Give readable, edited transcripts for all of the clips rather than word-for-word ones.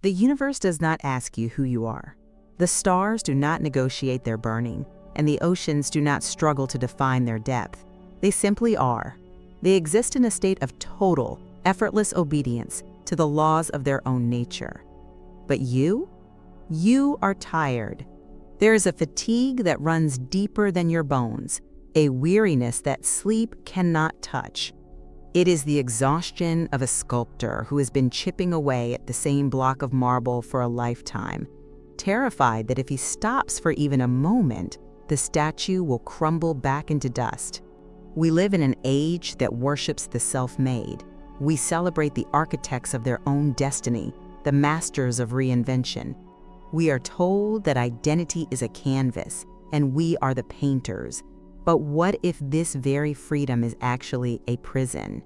The universe does not ask you who you are. The stars do not negotiate their burning, and the oceans do not struggle to define their depth. They simply are. They exist in a state of total, effortless obedience to the laws of their own nature. But you are tired. There is a fatigue that runs deeper than your bones, a weariness that sleep cannot touch. It is the exhaustion of a sculptor who has been chipping away at the same block of marble for a lifetime, terrified that if he stops for even a moment, the statue will crumble back into dust. We live in an age that worships the self-made. We celebrate the architects of their own destiny, the masters of reinvention. We are told that identity is a canvas, and we are the painters. But what if this very freedom is actually a prison?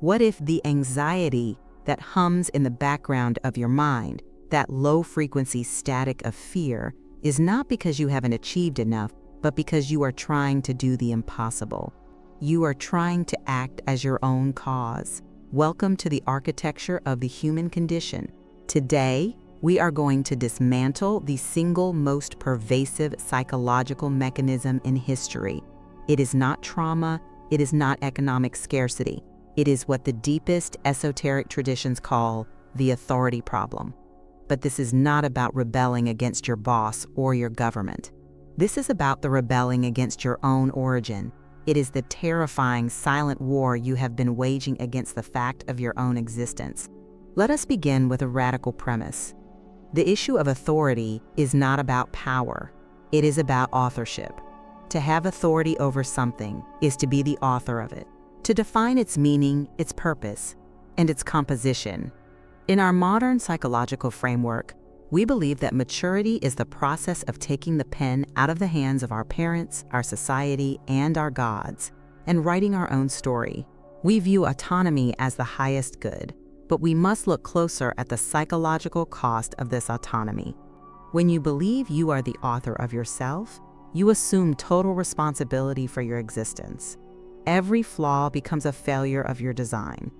What if the anxiety that hums in the background of your mind, that low-frequency static of fear, is not because you haven't achieved enough, but because you are trying to do the impossible? You are trying to act as your own cause. Welcome to the architecture of the human condition. Today, we are going to dismantle the single most pervasive psychological mechanism in history. It is not trauma, it is not economic scarcity. It is what the deepest esoteric traditions call the authority problem. But this is not about rebelling against your boss or your government. This is about the rebelling against your own origin. It is the terrifying silent war you have been waging against the fact of your own existence. Let us begin with a radical premise. The issue of authority is not about power. It is about authorship. To have authority over something is to be the author of it, to define its meaning, its purpose, and its composition. In our modern psychological framework, we believe that maturity is the process of taking the pen out of the hands of our parents, our society, and our gods, and writing our own story. We view autonomy as the highest good, but we must look closer at the psychological cost of this autonomy. When you believe you are the author of yourself, you assume total responsibility for your existence. Every flaw becomes a failure of your design.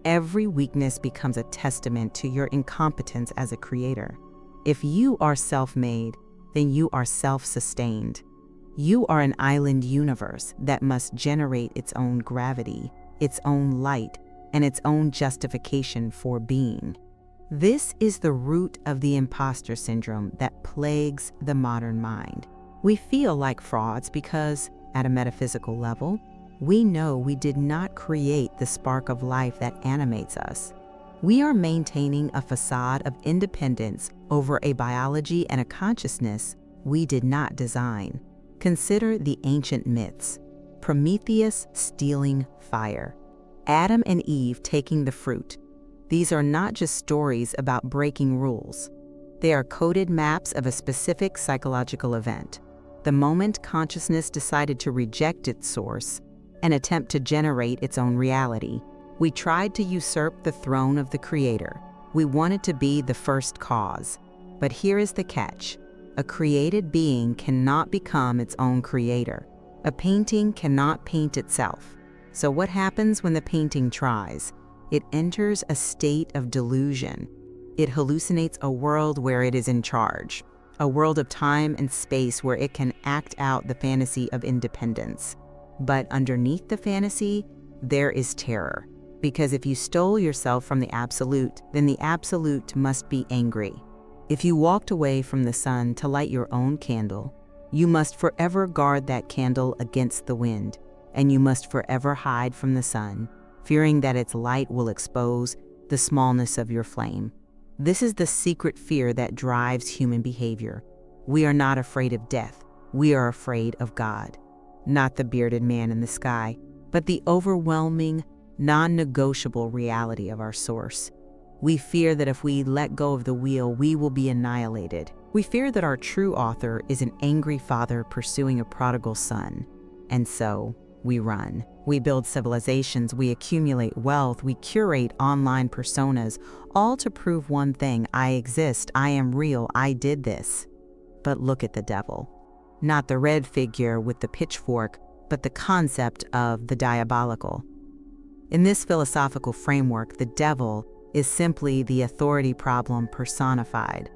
Every weakness becomes a testament to your incompetence as a creator. If you are self-made, then you are self-sustained. You are an island universe that must generate its own gravity, its own light, and its own justification for being. This is the root of the imposter syndrome that plagues the modern mind. We feel like frauds because, at a metaphysical level, we know we did not create the spark of life that animates us. We are maintaining a facade of independence over a biology and a consciousness we did not design. Consider the ancient myths. Prometheus stealing fire. Adam and Eve taking the fruit. These are not just stories about breaking rules. They are coded maps of a specific psychological event. The moment consciousness decided to reject its source and attempt to generate its own reality, we tried to usurp the throne of the Creator. We wanted to be the first cause. But here is the catch. A created being cannot become its own creator. A painting cannot paint itself. So what happens when the painting tries? It enters a state of delusion. It hallucinates a world where it is in charge, a world of time and space where it can act out the fantasy of independence. But underneath the fantasy, there is terror. Because if you stole yourself from the absolute, then the absolute must be angry. If you walked away from the sun to light your own candle, you must forever guard that candle against the wind, and you must forever hide from the sun, fearing that its light will expose the smallness of your flame. This is the secret fear that drives human behavior. We are not afraid of death. We are afraid of God. Not the bearded man in the sky, but the overwhelming, non-negotiable reality of our source. We fear that if we let go of the wheel, we will be annihilated. We fear that our true author is an angry father pursuing a prodigal son. And so, we run. We build civilizations, we accumulate wealth, we curate online personas, all to prove one thing: I exist, I am real, I did this. But look at the devil. Not the red figure with the pitchfork, but the concept of the diabolical. In this philosophical framework, the devil is simply the authority problem personified.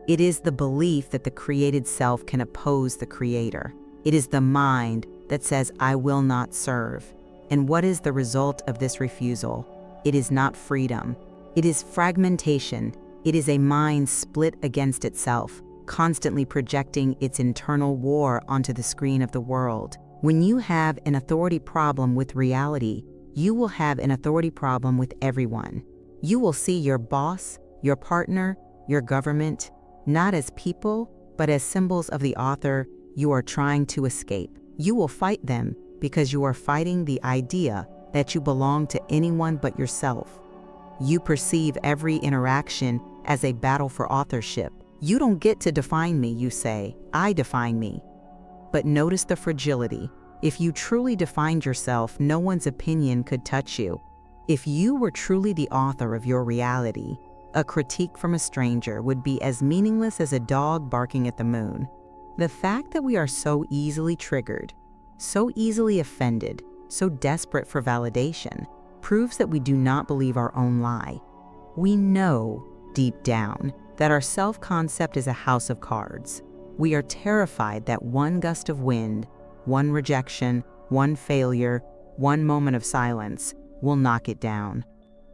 It is the belief that the created self can oppose the creator. It is the mind that says, I will not serve. And what is the result of this refusal? It is not freedom. It is fragmentation. It is a mind split against itself, constantly projecting its internal war onto the screen of the world. When you have an authority problem with reality, you will have an authority problem with everyone. You will see your boss, your partner, your government, not as people, but as symbols of the author you are trying to escape. You will fight them because you are fighting the idea that you belong to anyone but yourself. You perceive every interaction as a battle for authorship. You don't get to define me, you say. I define me. But notice the fragility. If you truly defined yourself, no one's opinion could touch you. If you were truly the author of your reality, a critique from a stranger would be as meaningless as a dog barking at the moon. The fact that we are so easily triggered, so easily offended, so desperate for validation, proves that we do not believe our own lie. We know, deep down, that our self-concept is a house of cards. We are terrified that one gust of wind, one rejection, one failure, one moment of silence will knock it down.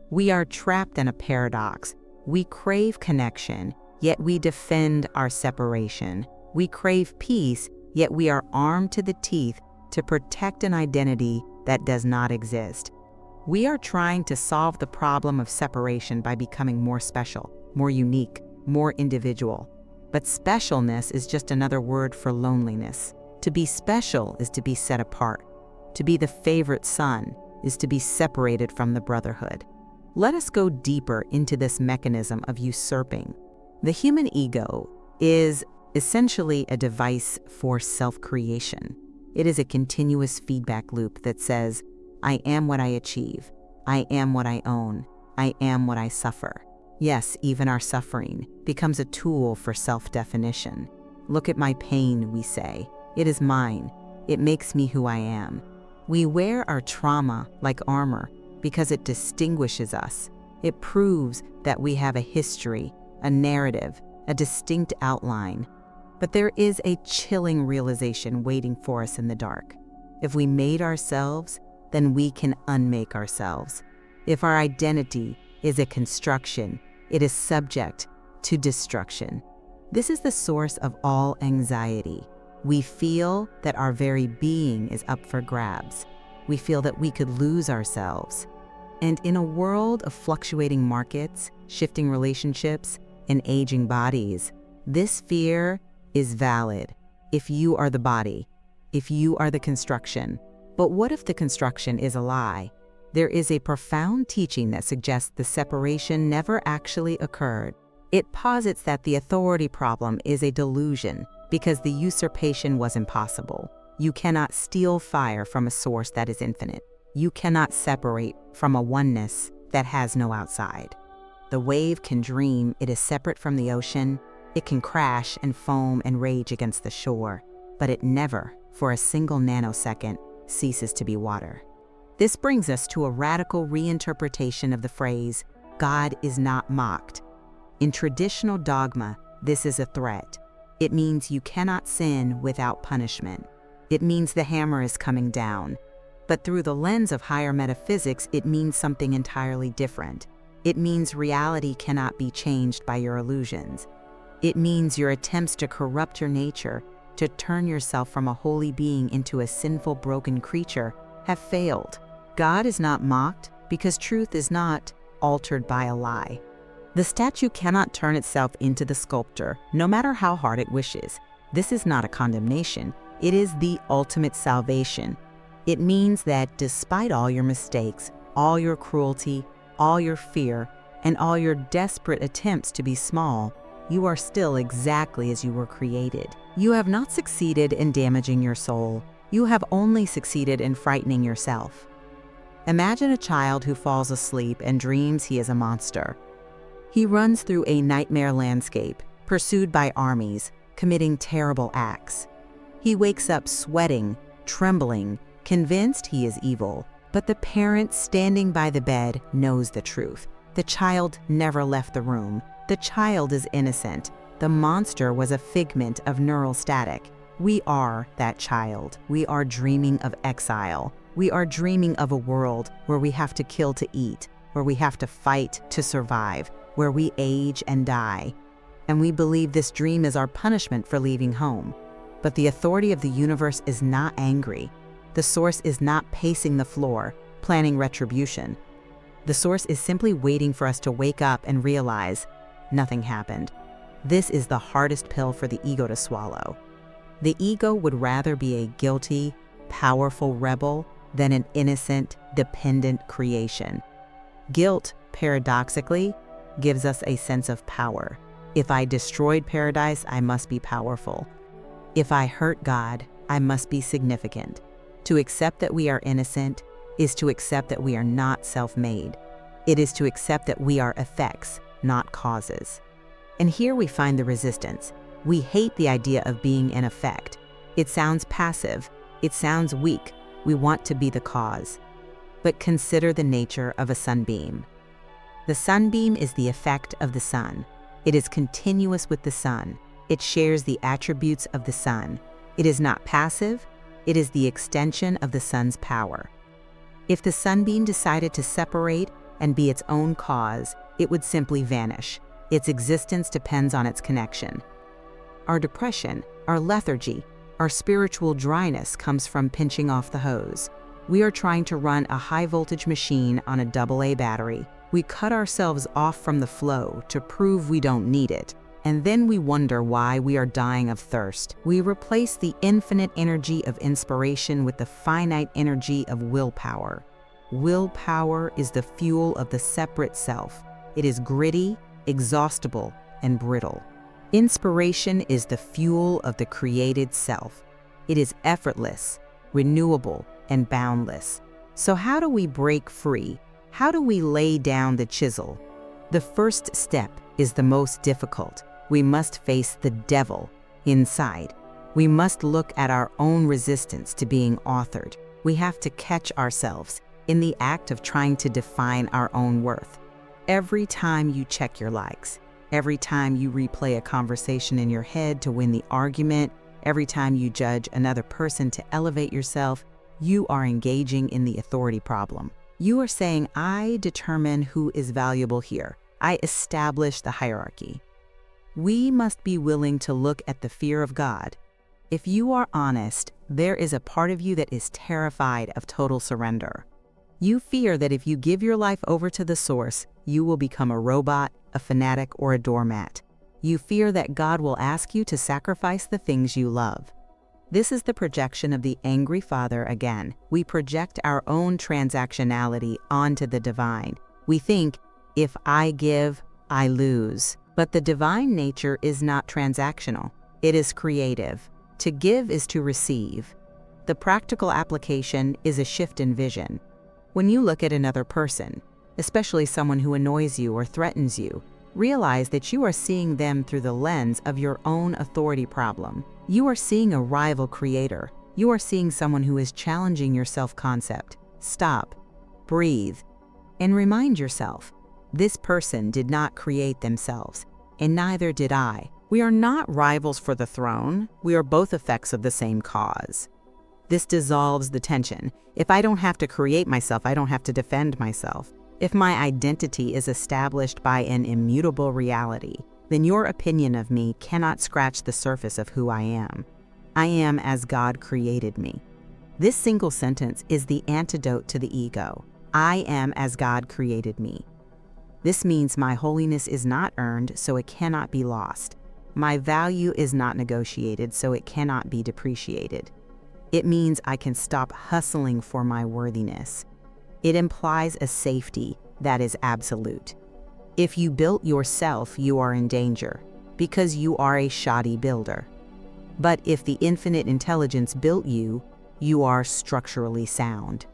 We are trapped in a paradox. We crave connection, yet we defend our separation. We crave peace, yet we are armed to the teeth to protect an identity that does not exist. We are trying to solve the problem of separation by becoming more special, more unique, more individual. But specialness is just another word for loneliness. To be special is to be set apart. To be the favorite son is to be separated from the brotherhood. Let us go deeper into this mechanism of usurping. The human ego is essentially a device for self-creation. It is a continuous feedback loop that says, I am what I achieve. I am what I own. I am what I suffer. Yes, even our suffering becomes a tool for self-definition. Look at my pain, we say. It is mine. It makes me who I am. We wear our trauma like armor because it distinguishes us. It proves that we have a history, a narrative, a distinct outline. But there is a chilling realization waiting for us in the dark. If we made ourselves, then we can unmake ourselves. If our identity is a construction, it is subject to destruction. This is the source of all anxiety. We feel that our very being is up for grabs. We feel that we could lose ourselves. And in a world of fluctuating markets, shifting relationships, and aging bodies, this fear is valid if you are the body, if you are the construction. But what if the construction is a lie? There is a profound teaching that suggests the separation never actually occurred. It posits that the authority problem is a delusion because the usurpation was impossible. You cannot steal fire from a source that is infinite. You cannot separate from a oneness that has no outside. The wave can dream it is separate from the ocean. It can crash and foam and rage against the shore, but it never, for a single nanosecond, ceases to be water. This brings us to a radical reinterpretation of the phrase, God is not mocked. In traditional dogma, this is a threat. It means you cannot sin without punishment. It means the hammer is coming down. But through the lens of higher metaphysics, it means something entirely different. It means reality cannot be changed by your illusions. It means your attempts to corrupt your nature, to turn yourself from a holy being into a sinful, broken creature, have failed. God is not mocked because truth is not altered by a lie. The statue cannot turn itself into the sculptor, no matter how hard it wishes. This is not a condemnation. It is the ultimate salvation. It means that despite all your mistakes, all your cruelty, all your fear, and all your desperate attempts to be small, you are still exactly as you were created. You have not succeeded in damaging your soul. You have only succeeded in frightening yourself. Imagine a child who falls asleep and dreams he is a monster. He runs through a nightmare landscape, pursued by armies, committing terrible acts. He wakes up sweating, trembling, convinced he is evil. But the parent standing by the bed knows the truth. The child never left the room. The child is innocent. The monster was a figment of neural static. We are that child. We are dreaming of exile. We are dreaming of a world where we have to kill to eat, where we have to fight to survive, where we age and die. And we believe this dream is our punishment for leaving home. But the authority of the universe is not angry. The source is not pacing the floor, planning retribution. The source is simply waiting for us to wake up and realize nothing happened. This is the hardest pill for the ego to swallow. The ego would rather be a guilty, powerful rebel than an innocent, dependent creation. Guilt, paradoxically, gives us a sense of power. If I destroyed paradise, I must be powerful. If I hurt God, I must be significant. To accept that we are innocent is to accept that we are not self-made. It is to accept that we are effects, not causes. And here we find the resistance. We hate the idea of being an effect. It sounds passive. It sounds weak. We want to be the cause. But consider the nature of a sunbeam. The sunbeam is the effect of the sun. It is continuous with the sun. It shares the attributes of the sun. It is not passive. It is the extension of the sun's power. If the sunbeam decided to separate and be its own cause, it would simply vanish. Its existence depends on its connection. Our depression, our lethargy, our spiritual dryness comes from pinching off the hose. We are trying to run a high-voltage machine on a AA battery. We cut ourselves off from the flow to prove we don't need it, and then we wonder why we are dying of thirst. We replace the infinite energy of inspiration with the finite energy of willpower. Willpower is the fuel of the separate self. It is gritty, exhaustible, and brittle. Inspiration is the fuel of the created self. It is effortless, renewable, and boundless. So how do we break free? How do we lay down the chisel? The first step is the most difficult. We must face the devil inside. We must look at our own resistance to being authored. We have to catch ourselves in the act of trying to define our own worth. Every time you check your likes, every time you replay a conversation in your head to win the argument, every time you judge another person to elevate yourself, you are engaging in the authority problem. You are saying, I determine who is valuable here. I establish the hierarchy. We must be willing to look at the fear of God. If you are honest, there is a part of you that is terrified of total surrender. You fear that if you give your life over to the source, you will become a robot, a fanatic, or a doormat. You fear that God will ask you to sacrifice the things you love. This is the projection of the angry Father again. We project our own transactionality onto the divine. We think, if I give, I lose. But the divine nature is not transactional. It is creative. To give is to receive. The practical application is a shift in vision. When you look at another person, especially someone who annoys you or threatens you, realize that you are seeing them through the lens of your own authority problem. You are seeing a rival creator. You are seeing someone who is challenging your self-concept. Stop, breathe, and remind yourself, this person did not create themselves, and neither did I. We are not rivals for the throne. We are both effects of the same cause. This dissolves the tension. If I don't have to create myself, I don't have to defend myself. If my identity is established by an immutable reality, then your opinion of me cannot scratch the surface of who I am. I am as God created me. This single sentence is the antidote to the ego. I am as God created me. This means my holiness is not earned, so it cannot be lost. My value is not negotiated, so it cannot be depreciated. It means I can stop hustling for my worthiness. It implies a safety that is absolute. If you built yourself, you are in danger, because you are a shoddy builder. But if the infinite intelligence built you, you are structurally sound.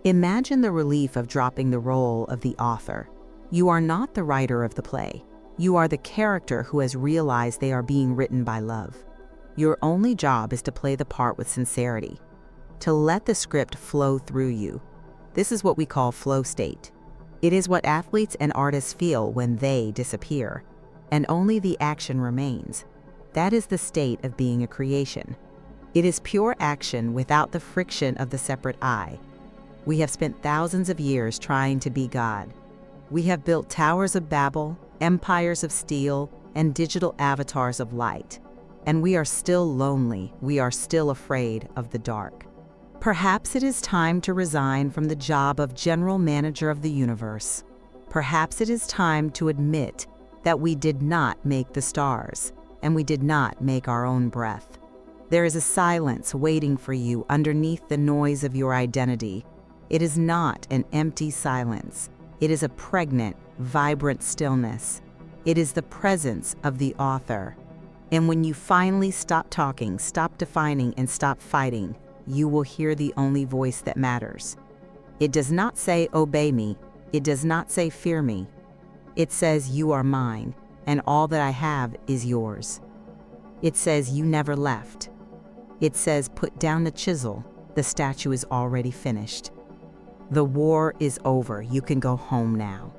Imagine the relief of dropping the role of the author. You are not the writer of the play. You are the character who has realized they are being written by love. Your only job is to play the part with sincerity, to let the script flow through you. This is what we call flow state. It is what athletes and artists feel when they disappear, and only the action remains. That is the state of being a creation. It is pure action without the friction of the separate I. We have spent thousands of years trying to be God. We have built towers of Babel, empires of steel, and digital avatars of light. And we are still lonely, we are still afraid of the dark. Perhaps it is time to resign from the job of general manager of the universe. Perhaps it is time to admit that we did not make the stars, and we did not make our own breath. There is a silence waiting for you underneath the noise of your identity. It is not an empty silence. It is a pregnant, vibrant stillness. It is the presence of the author. And when you finally stop talking, stop defining, and stop fighting, you will hear the only voice that matters. It does not say, obey me. It does not say, fear me. It says, you are mine, and all that I have is yours. It says, you never left. It says, put down the chisel. The statue is already finished. The war is over. You can go home now.